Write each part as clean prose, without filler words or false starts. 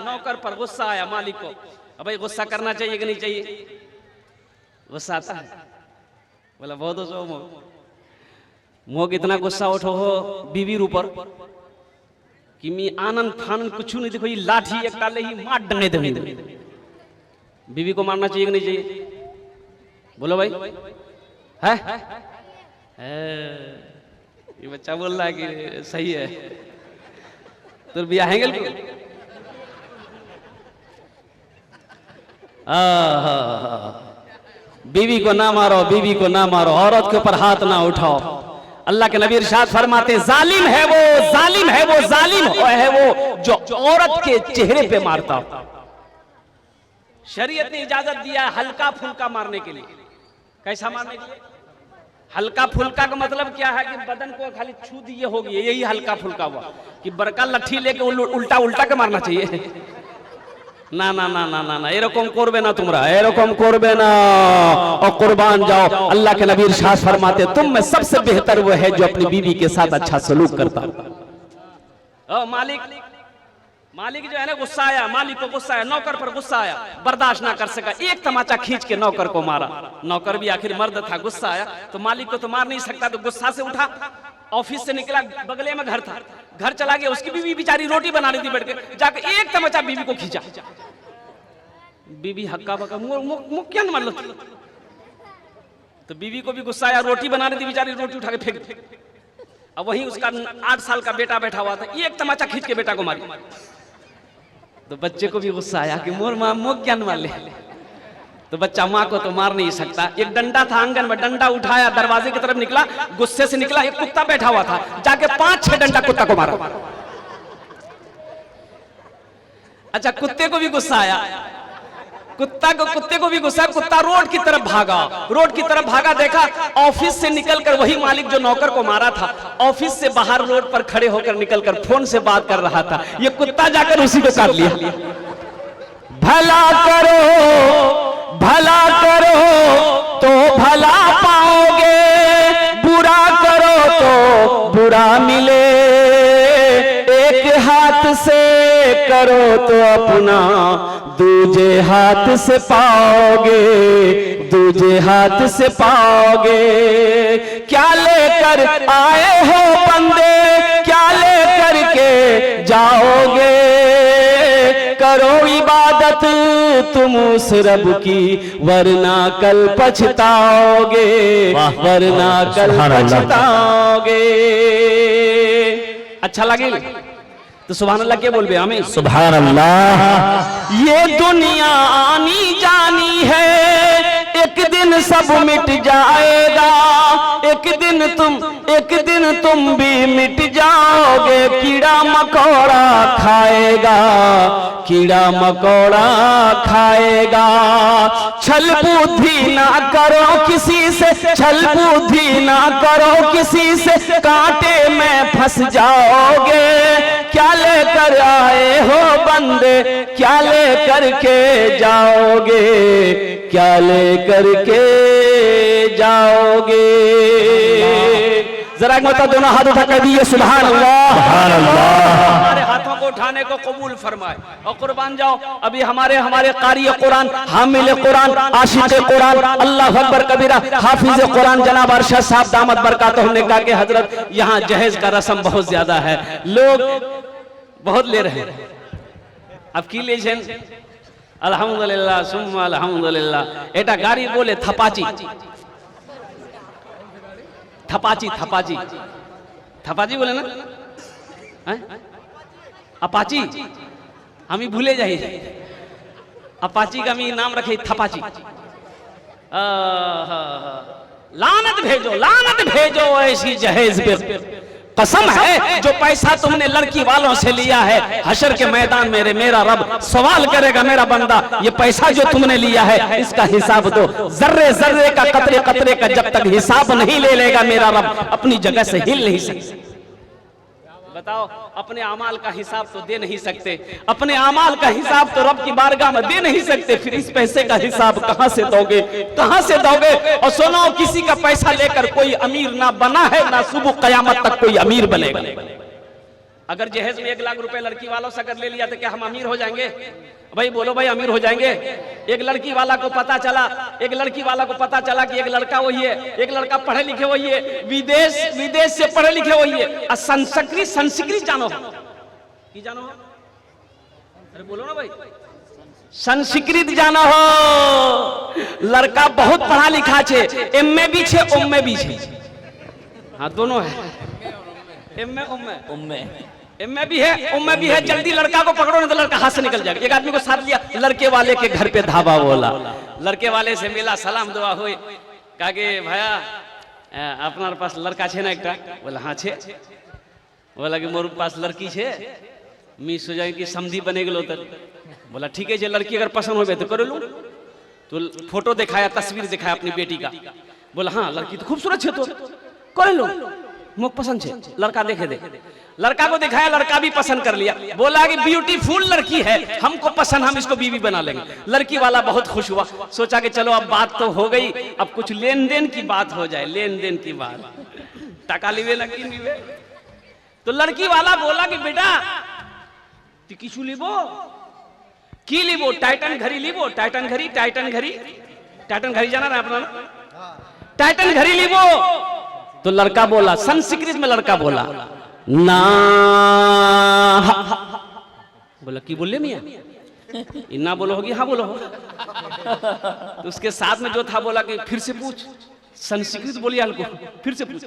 नौकर पर गुस्सा आया मालिक को। अब भाई गुस्सा करना चाहिए कि नहीं चाहिए? गुस्सा आता है? बोला बहुत हो मोह इतना गुस्सा उठो हो बीवीर ऊपर कि मी आनंद फानंद कुछ नहीं देखो, ये लाठी एक डाले ही मार डंगे दे। बीवी को मारना चाहिए कि नहीं चाहिए? बोलो भाई है? ये बच्चा बोल रहा है कि सही है। तो ब्याह है बीवी को ना मारो, बीवी को ना मारो, औरत के ऊपर हाथ ना उठाओ। अल्लाह के नबी इरशाद फरमाते जालिम है वो, जालिम है वो, जालिम है वो जो औरत के चेहरे पे मारता हो। शरीयत ने इजाजत दिया है हल्का फुल्का मारने के लिए। कैसा मारने के लिए? हल्का फुल्का का मतलब क्या है कि बदन को खाली छू दिए होगी, यही हल्का फुल्का हुआ। कि बड़का लट्ठी लेके उल्टा उल्टा के मारना चाहिए? ना ना ना ना ना ना, एरकम करबे ना तुमरा, एरकम करबे ना और कुर्बान जाओ। अल्लाह के नबी इरशाद फरमाते तुम में सबसे बेहतर वो है जो अपनी बीवी के साथ अच्छा सलूक करता। मालिक जो है ना गुस्सा आया, मालिक को गुस्सा आया, नौकर पर गुस्सा आया, बर्दाश्त ना कर सका, एक तमाचा खींच के नौकर को मारा। नौकर भी आखिर मर्द था, गुस्सा आया तो मालिक को तो मार नहीं सकता, तो गुस्सा से उठा, ऑफिस से निकला, बगले में घर था, घर चला गया, उसकी बीवी बेचारी रोटी बना रही थी बैठ के, जाके एक तमाचा बीवी को खींचा। बीवी हक्का बक्का मुंह क्या न मार, तो बीवी को भी गुस्सा आया, रोटी बना रही थी बेचारी, रोटी उठा के फेंक दी। अब वहीं उसका 8 साल का बेटा बैठा हुआ था, एक तमाचा खींच के बेटा को मारी। तो बच्चे को भी गुस्सा आया कि मोर मां मुंह क्या न मार ले। तो बच्चा माँ को तो मार नहीं सकता, एक डंडा था आंगन में, डंडा उठाया, दरवाजे की तरफ निकला, गुस्से से निकला, एक कुत्ता बैठा हुआ था, जाके 5-6 डंडा कुत्ता को मारा। अच्छा कुत्ते को भी गुस्सा आया, कुत्ते को भी गुस्सा, कुत्ता रोड की तरफ भागा, रोड की तरफ भागा, देखा ऑफिस से निकलकर वही मालिक जो नौकर को मारा था ऑफिस से बाहर रोड पर खड़े होकर निकलकर फोन से बात कर रहा था। ये कुत्ता जाकर उसी को काट लिया। भला करो तो भला पाओगे, बुरा करो तो बुरा मिले, एक हाथ से करो तो अपना दूजे हाथ से पाओगे, दूजे हाथ से पाओगे। क्या लेकर आए हो बंदे, क्या लेकर के जाओगे, करो इबादत तुम उस रब की, वरना कल पछताओगे, वरना कल पछताओगे। अच्छा लगे तो सुभान अल्लाह क्या बोलबे? हमें सुभान अल्लाह। ये दुनिया आनी जानी है, एक दिन सब मिट जाएगा, एक दिन तुम भी मिट जाओगे। कीड़ा मकोड़ा खाएगा, कीड़ा मकोड़ा खाएगा। छल बुद्धि ना करो किसी से, छल बुद्धि ना करो किसी से, कांटे में फंस जाओगे। क्या लेकर आए हो बंदे, क्या लेकर के जाओगे, क्या लेकर के जाओगे। जरा मत दोनों हाथ उठा कर दिए सुभान अल्लाह, सुभान अल्लाह। हमारे हाथों को उठाने को कबूल फरमाए और कुर्बान जाओ। अभी हमारे कारी कुरान, हामिल कुरान, आशिक कुरान, अल्लाह अकबर कबीरा, हाफिज कुरान जनाब अरशद साहब दामत बरकातहू ने कहा कि हजरत यहाँ जहेज का रस्म बहुत ज्यादा है, लोग बहुत ले रहे हैं, अब की ले अल्हम्दुलिल्लाह सुम्मा अल्हम्दुलिल्लाह। एटा गाड़ी बोले थपाची, थपाची थपाची थपाची बोले ना, अपाची हम ही भूले जाइए, अपाची का मी नाम रखे थपाची। लानत भेजो ऐसी जहेज पे, कसम है जो पैसा तुमने लड़की वालों से लिया है, हशर के मैदान में मेरा रब सवाल करेगा, मेरा बंदा ये पैसा जो तुमने लिया है इसका हिसाब दो। जर्रे जर्रे का, कतरे कतरे का जब तक हिसाब नहीं ले लेगा मेरा रब अपनी जगह से हिल नहीं सकता। बताओ, अपने अमाल का हिसाब तो दे नहीं सकते, अपने अमाल का हिसाब तो रब की बारगाह में दे नहीं सकते, फिर इस पैसे का हिसाब कहां से दोगे, कहां से दोगे। और सुनो, किसी का पैसा लेकर कोई अमीर ना बना है, ना सुबह कयामत तक कोई अमीर बनेगा। अगर जहेज में 1 लाख रुपए लड़की वालों से अगर ले लिया तो क्या हम अमीर हो जाएंगे? भाई बोलो भाई, अमीर हो जाएंगे? एक लड़की वाला को पता चला कि एक लड़का वही है, एक लड़का पढ़े लिखे वही है, विदेश से पढ़े लिखे वही है, संस्कृत जानो की जानो, अरे बोलो ना भाई, संस्कृत जाना हो। लड़का बहुत पढ़ा लिखा छे, एमए भी छे, उम्मे भी छे, हाँ दोनों है, एमए भी है, उम्मे भी है। जल्दी लड़का को पकड़ो नहीं तो लड़का हाथ से निकल जाएगा। एक आदमी को साथ लिया, लड़के वाले के घर पे धावा बोला, लड़के वाले से मिला, सलाम दुआ हुई, कहा कि भैया अपना पास लड़का छे ना एकटा? बोला हाँ छे। बोला कि मोर पास लड़की छे, मिस हो जाए कि समधी बने गेलो तो। बोला ठीक है, जो लड़की अगर पसंद हो गए तो कर लूं। तो फोटो दिखाया, तस्वीर दिखाया अपनी बेटी का। बोला हाँ लड़की तो खूबसूरत है, तो कर लो, मुख पसंद है। लड़का देखे दे, लड़का को दिखाया, लड़का भी पसंद कर लिया। बोला कि ब्यूटीफुल लड़की है, हमको पसंद, हम इसको बीवी बना लेंगे। लड़की वाला बहुत खुश हुआ, सोचा कि चलो अब बात तो हो गई, अब कुछ लेन देन की बात हो जाए, लेन देन की बात, टका लिवे ना की लिवे। तो लड़की वाला बोला कि बेटा तू किचू लिबो की लिबो? टाइटन घड़ी लिबो, टाइटन घड़ी जाना रहा अपना, टाइटन घड़ी लिबो। तो लड़का बोला, संस्कृत में लड़का बोला ना। बोला की बोले मियां? ना बोलो होगी, हाँ बोलो। तो उसके साथ में जो था बोला कि फिर से पूछ, संस्कृत बोलिए हल्को, फिर से पूछ।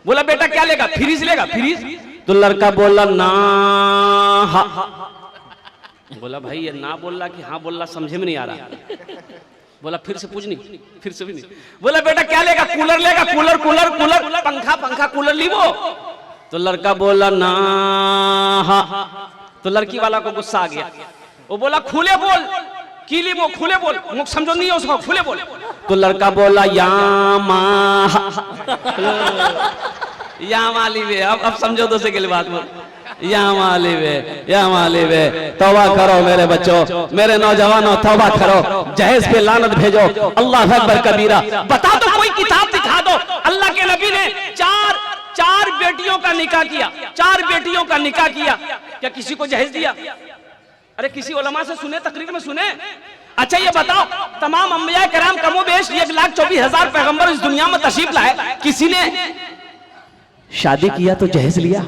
बोला बेटा क्या लेगा? फ्रीज लेगा, फ्रीज? तो लड़का बोला ना। बोला भाई ये ना बोल रहा कि हाँ बोल रहा, समझे में नहीं आ रहा। बोला फिर से पूछ, नहीं फिर से भी नहीं। बोला बेटा क्या लेगा? कूलर लेगा, कूलर, पंखा कूलर लीवो। तो लड़का बोला ना। तो लड़की वाला को गुस्सा आ गया, वो बोला खुले बोल, की लीवो, खुले बोल, मुख समझो नहीं है उसको, खुले बोल। तो लड़का बोला यामा लीवे। अब समझो दो से के लिए बात बोल, या मालिवे। तौबा करो मेरे बच्चों, मेरे नौजवानों, तौबा करो, जहेज पे लानत भेजो, अल्लाह अकबर कबीरा। बता दो, कोई किताब दिखा दो, अल्लाह के नबी ने चार बेटियों का निकाह किया, 4 बेटियों का निकाह किया, क्या किसी को जहेज दिया? अरे किसी उलमा से सुने, तकरीर में सुने। अच्छा ये बताओ, तमाम अंबिया किराम कमोबेश 1,24,000 पैगंबर इस दुनिया में तशरीफ लाए, किसी ने शादी किया तो जहेज लिया?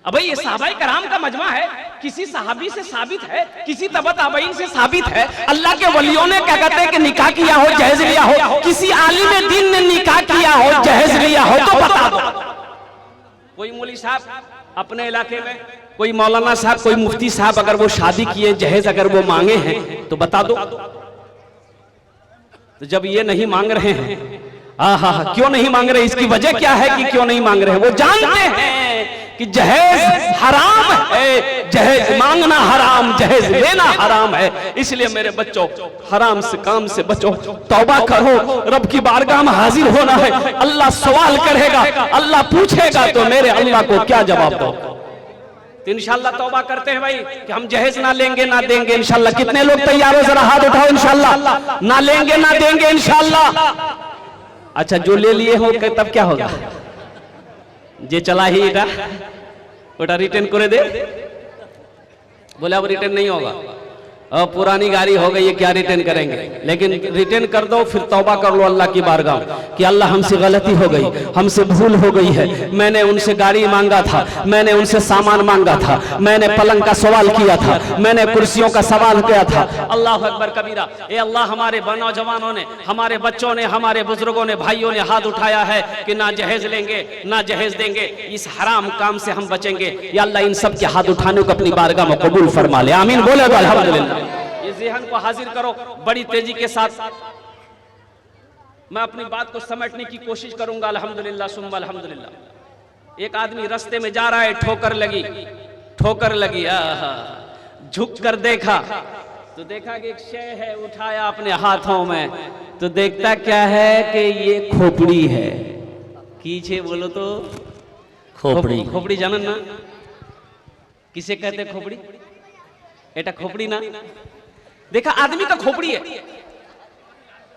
अब ये सहाबाए कराम का मजमा है, किसी सहाबी से साबित है, किसी तबा ताबईन से साबित है, अल्लाह के वलियों ने क्या कहते हैं कि निकाह किया हो, जहेज लिया हो, किसी आलिम दीन ने निकाह किया हो, जहेज लिया हो, तो बता दो। कोई मौलवी साहब अपने इलाके में, कोई मौलाना साहब, कोई मुफ्ती साहब अगर वो शादी किए, जहेज अगर वो मांगे हैं तो बता दो। तो जब ये नहीं मांग रहे हैं, क्यों नहीं मांग रहे? इसकी वजह क्या है कि क्यों नहीं मांग रहे हैं? वो जानते हैं कि जहेज हराम है, जहेज मांगना हराम, जहेज लेना हराम है। इसलिए मेरे बच्चों, हराम से काम से बचो, तौबा करो, रब की बारगाह में हाजिर होना है। अल्लाह सवाल करेगा, अल्लाह पूछेगा, तो मेरे अल्लाह को क्या जवाब दो? तो इंशाल्लाह तौबा करते हैं भाई कि हम जहेज ना लेंगे ना देंगे इंशाल्लाह। कितने लोग तैयार हो? जरा हाथ उठाओ। इंशाल्लाह ना लेंगे ना देंगे इंशाल्लाह। अच्छा जो ले लिए हो तब क्या होगा? जे चला ही ओटा रिटर्न करे दे। बोले अब रिटर्न नहीं होगा, अब पुरानी गाड़ी हो गई है, क्या रिटर्न करेंगे? लेकिन रिटर्न कर दो, फिर तौबा कर लो अल्लाह की बारगाह कि अल्लाह हमसे गलती हो गई, हमसे भूल हो गई है, मैंने उनसे गाड़ी मांगा था, मैंने उनसे सामान मांगा था, मैंने पलंग का सवाल किया था, मैंने कुर्सियों का सवाल किया था। अल्लाह अकबर कबीरा। ए अल्लाह, हमारे नौजवानों ने, हमारे बच्चों ने, हमारे बुजुर्गों ने, भाइयों ने हाथ उठाया है कि ना जहेज लेंगे ना जहेज देंगे, इस हराम काम से हम बचेंगे। या अल्लाह इन सब के हाथ उठाने को अपनी बारगाह में कबूल फरमा ले, आमीन बोले तो अल्हम्दुलिल्लाह। ये ज़हन को हाजिर करो बड़ी तेजी के साथ। मैं अपनी बात को समेटने की कोशिश करूंगा। अल्हम्दुलिल्लाह सुम्मा अल्हम्दुलिल्लाह। एक आदमी रास्ते में जा रहा है, ठोकर लगी, झुक कर देखा तो देखा कि एक शय है, उठाया अपने हाथों में तो देखता क्या है कि ये खोपड़ी है। कीछे बोलो तो खोपड़ी जानन ना किसे कहते खोपड़ी? एटा खोपड़ी ना, देखा आदमी का खोपड़ी है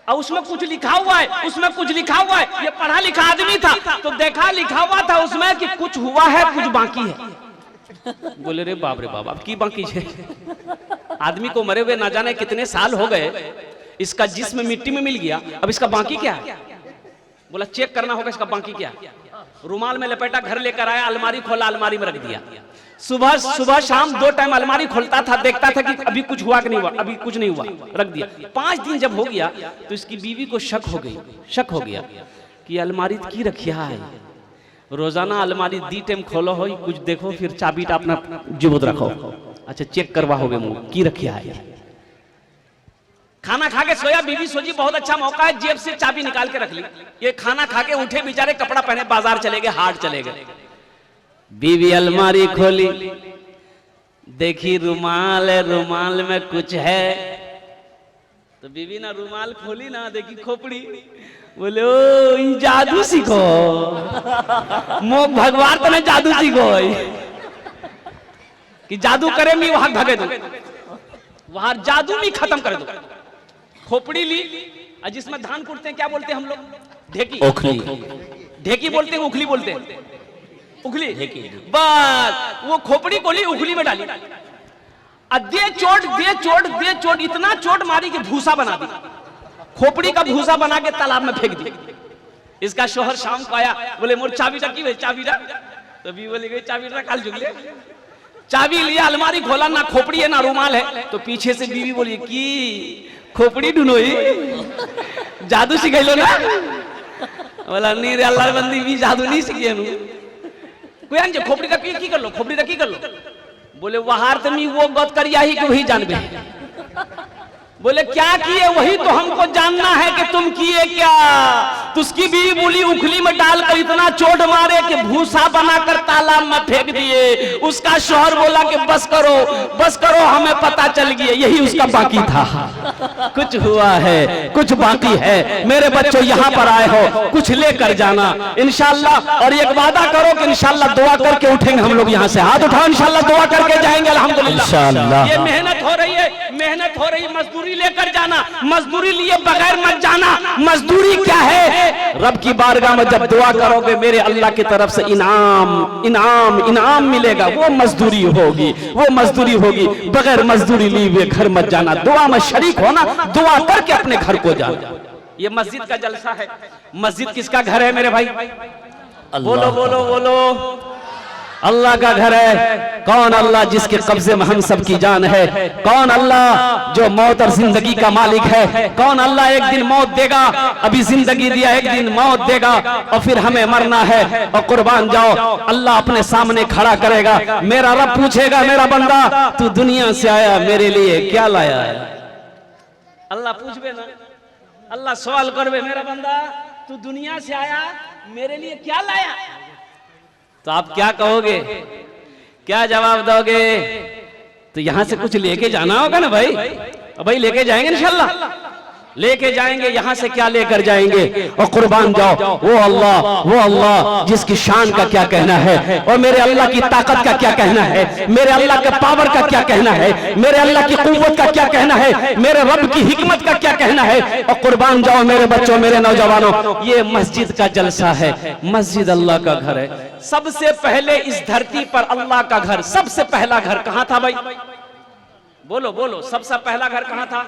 और उसमें कुछ लिखा हुआ है, ये पढ़ा लिखा आदमी था तो देखा लिखा हुआ था उसमें कि कुछ हुआ है कुछ बाकी है। बोले रे बाप अब की बाकी है। आदमी को मरे हुए ना जाने कितने साल हो गए, इसका जिस्म मिट्टी में मिल गया, अब इसका बाकी क्या है? बोला चेक करना होगा इसका बाकी क्या। रुमाल में लपेटा, घर लेकर आया, अलमारी खोला, अलमारी में रख दिया। सुबह शाम 2 टाइम अलमारी खोलता था, देखता था कि अभी कुछ हुआ कि नहीं हुआ, अभी कुछ नहीं हुआ, रख दिया। 5 दिन जब हो गया तो इसकी बीवी को शक हो गया कि अलमारी की रखिया है। रोजाना अलमारी दी टाइम खोलो हो, कुछ देखो, फिर चाबी अपना जुबूत रखो। अच्छा चेक करवा हो गए मुंह की रखिया है। खाना खा के सोया, बीवी सोची बहुत अच्छा मौका है, जेब से चाबी निकाल के रख ली। ये खाना खा के उठे, बेचारे कपड़ा पहने बाजार चले गए, हाट चले गए। बीवी अलमारी खोली, देखी रुमाल है, रुमाल में कुछ है। तो बीवी ना रुमाल खोली ना, देखी खोपड़ी। बोले ओ जादू सीखो, मोक भगवान तो नहीं जादू सीखो कि जादू करे मी वहां भगे दो, वहां जादू मी खत्म कर दो। खोपड़ी ली, जिसमें धान कूटते हैं क्या बोलते हैं हम लोग? ढेकी। ढेकी बोलते हैं, उखली बोलते हैं, उखली। बस वो खोपड़ी को ली, उखली में डाली, दे चोट, इतना चोट मारी कि भूसा बना दी। खोपड़ी का भूसा बना के तालाब में फेंक दी। इसका शोहर शाम को आया, बोले मोर चाबी रखी भाई, चाबी रख। तो भी बोले गई चाबी रख, काल जुगले। चाबी लिया, अलमारी खोला, ना खोपड़ी है ना रुमाल है। तो पीछे से बीवी बोली की खोपड़ी ढूंढोई, जादू सिखाइलो ना? बोला नहीं रे अल्लाह बंदी, भी जादू नहीं सीखे कोई। खोपड़ी का की कर लो, खोपड़ी का की कर लो। बोले वहार तो मी वो गत करिया ही कि वही जानबे। बोले क्या किए? वही तो हमको जानना है कि तुम किए क्या। तो उसकी बीवी बोली उखली में डालकर इतना चोट मारे कि भूसा बनाकर तालाब में फेंक दिए। उसका शौहर बोला कि बस करो, हमें पता चल गया, यही उसका बाकी था। कुछ हुआ है, कुछ बाकी है। मेरे बच्चों यहाँ पर आए हो, कुछ लेकर जाना इंशाल्लाह। और एक वादा करो कि इंशाल्लाह दुआ करके उठेंगे हम लोग यहाँ से। हाथ उठाओ, इंशाल्लाह दुआ करके जाएंगे अल्हम्दुलिल्लाह। ये मेहनत हो रही है, मजदूरी लेकर जाना, मजदूरी लिए बगैर मत जाना। मजदूरी क्या है? रब की बारगाह में जब दुआ करोगे, मेरे अल्लाह की तरफ से इनाम मिलेगा। वो मजदूरी होगी, बगैर मजदूरी लिए हुए घर मत जाना। दुआ में शरीक होना, दुआ करके अपने घर को जाना। ये मस्जिद का जलसा है। मस्जिद किसका घर है मेरे भाई? बोलो। अल्लाह का घर है। कौन अल्लाह जिसके कब्जे में हम सब की जान है? कौन अल्लाह जो मौत और जिंदगी का मालिक है? कौन अल्लाह एक दिन मौत देगा, अभी जिंदगी दिया, एक दिन मौत देगा और फिर हमें मरना है। और कुर्बान जाओ, अल्लाह अपने सामने खड़ा करेगा। मेरा रब पूछेगा, मेरा बंदा तू दुनिया से आया, मेरे लिए क्या लाया है? अल्लाह पूछबे ना, अल्लाह सवाल करबे, मेरा बंदा तू दुनिया से आया, मेरे लिए क्या लाया? तो आप क्या कहोगे, क्या जवाब दोगे? तो यहां से कुछ लेके जाना होगा ना भाई। भाई लेके जाएंगे इंशाल्लाह, लेके जाएंगे। यहां से क्या लेकर जाएंगे? और कुर्बान जाओ, वो अल्लाह जिसकी शान का क्या कहना है, और मेरे अल्लाह की ताकत का क्या कहना है, मेरे अल्लाह के पावर का क्या कहना है, मेरे अल्लाह की कुव्वत का क्या कहना है, मेरे रब की हिकमत का क्या कहना है। और कुर्बान जाओ मेरे बच्चों, मेरे नौजवानों, ये मस्जिद का जलसा है। मस्जिद अल्लाह का घर है। सबसे पहले इस धरती पर अल्लाह का घर, सबसे पहला घर कहां था भाई? बोलो, सबसे पहला घर कहां था?